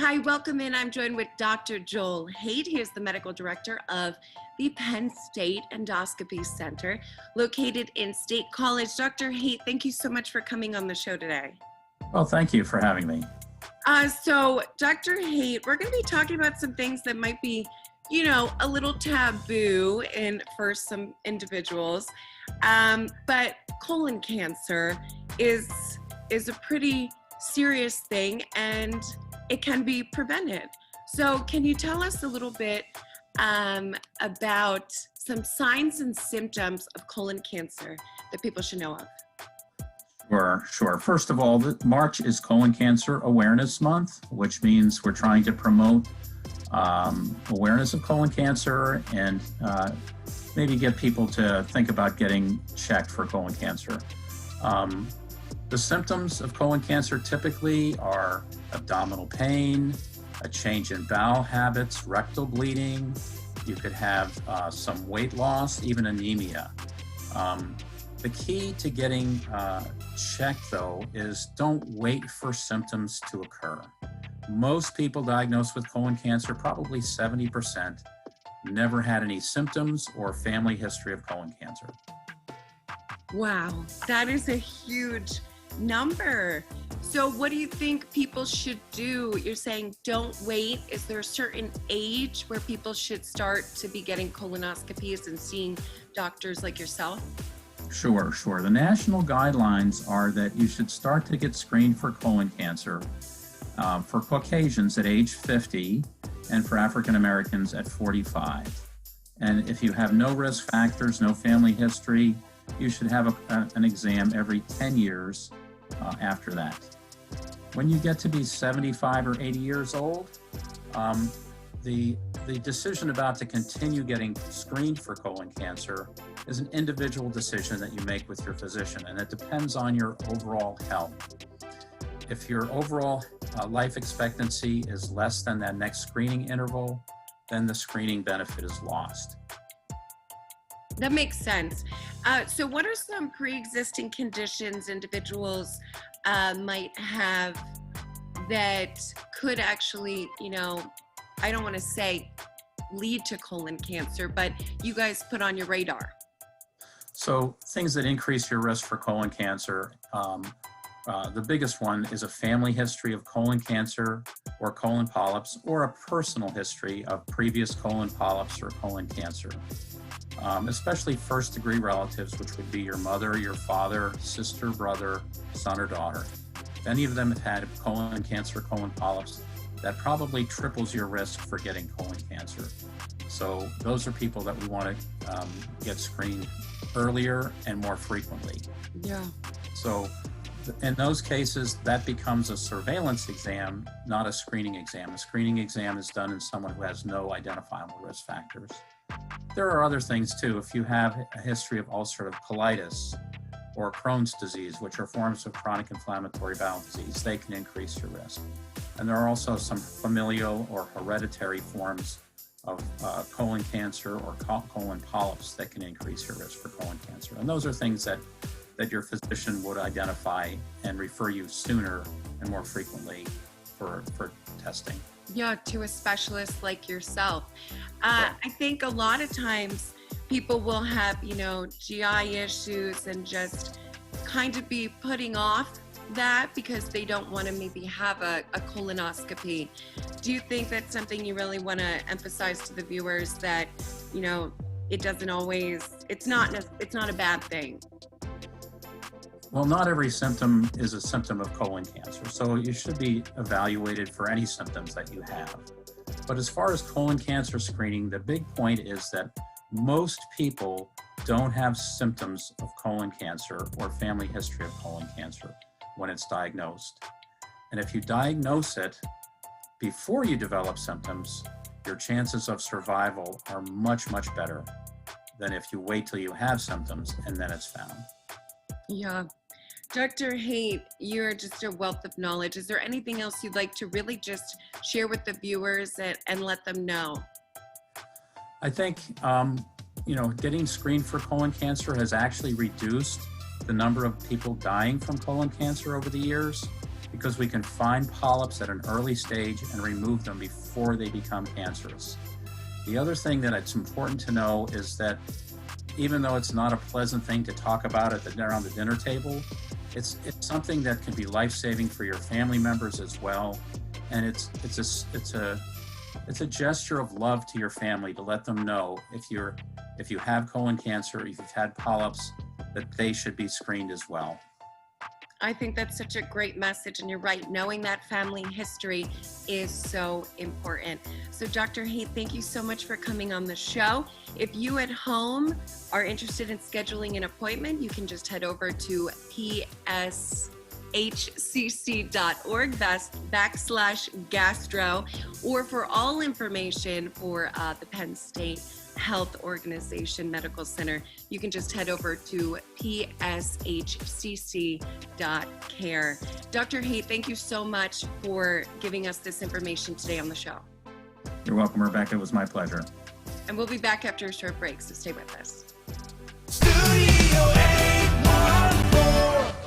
Hi, welcome in. I'm joined with Dr. Joel Haight. He is the medical director of the Penn State Endoscopy Center, located in State College. Dr. Haight, thank you so much for coming on the show today. Well, thank you for having me. So, Dr. Haight, we're going to be talking about some things that might be, a little taboo for some individuals. But colon cancer is a pretty serious thing, and it can be prevented. So can you tell us a little bit about some signs and symptoms of colon cancer that people should know of? Sure. First of all, March is Colon Cancer Awareness Month, which means we're trying to promote awareness of colon cancer and maybe get people to think about getting checked for colon cancer. The symptoms of colon cancer typically are abdominal pain, a change in bowel habits, rectal bleeding. You could have some weight loss, even anemia. The key to getting checked, though, is don't wait for symptoms to occur. Most people diagnosed with colon cancer, probably 70%, never had any symptoms or family history of colon cancer. Wow, that is a huge number. So what do you think people should do? You're saying don't wait. Is there a certain age where people should start to be getting colonoscopies and seeing doctors like yourself? Sure. The national guidelines are that you should start to get screened for colon cancer for Caucasians at age 50 and for African Americans at 45. And if you have no risk factors, no family history, you should have an exam every 10 years after that. When you get to be 75 or 80 years old, the decision about to continue getting screened for colon cancer is an individual decision that you make with your physician, and it depends on your overall health. If your overall life expectancy is less than that next screening interval, then the screening benefit is lost. That makes sense. So what are some pre-existing conditions individuals might have that could actually, I don't want to say lead to colon cancer, but you guys put on your radar? So things that increase your risk for colon cancer, the biggest one is a family history of colon cancer or colon polyps, or a personal history of previous colon polyps or colon cancer. Especially first-degree relatives, which would be your mother, your father, sister, brother, son, or daughter. If any of them have had colon cancer, colon polyps, that probably triples your risk for getting colon cancer. So those are people that we want to get screened earlier and more frequently. Yeah. So in those cases, that becomes a surveillance exam, not a screening exam. A screening exam is done in someone who has no identifiable risk factors. There are other things too. If you have a history of ulcerative colitis or Crohn's disease, which are forms of chronic inflammatory bowel disease, they can increase your risk. And there are also some familial or hereditary forms of colon cancer or colon polyps that can increase your risk for colon cancer. And those are things that your physician would identify and refer you sooner and more frequently for testing. Yeah, to a specialist like yourself. Right. I think a lot of times people will have, GI issues and just kind of be putting off that because they don't want to maybe have a colonoscopy. Do you think that's something you really want to emphasize to the viewers, that, it doesn't always, it's not a bad thing? Well, not every symptom is a symptom of colon cancer, so you should be evaluated for any symptoms that you have. But as far as colon cancer screening, the big point is that most people don't have symptoms of colon cancer or family history of colon cancer when it's diagnosed. And if you diagnose it before you develop symptoms, your chances of survival are much, much better than if you wait till you have symptoms and then it's found. Yeah. Dr. Haight, you're just a wealth of knowledge. Is there anything else you'd like to really just share with the viewers and let them know? I think, getting screened for colon cancer has actually reduced the number of people dying from colon cancer over the years. because we can find polyps at an early stage and remove them before they become cancerous. The other thing that it's important to know is that even though it's not a pleasant thing to talk about around the dinner table, it's something that can be life-saving for your family members as well. And it's a gesture of love to your family to let them know if you have colon cancer, if you've had polyps, that they should be screened as well. I think that's such a great message, and you're right. Knowing that family history is so important. So Dr. Haight, thank you so much for coming on the show. If you at home are interested in scheduling an appointment, you can just head over to pshcc.org/gastro, or for all information for the Penn State Health Organization Medical Center, you can just head over to pshcc.care. Dr. Haight, thank you so much for giving us this information today on the show. You're welcome, Rebecca. It was my pleasure. And we'll be back after a short break, so stay with us.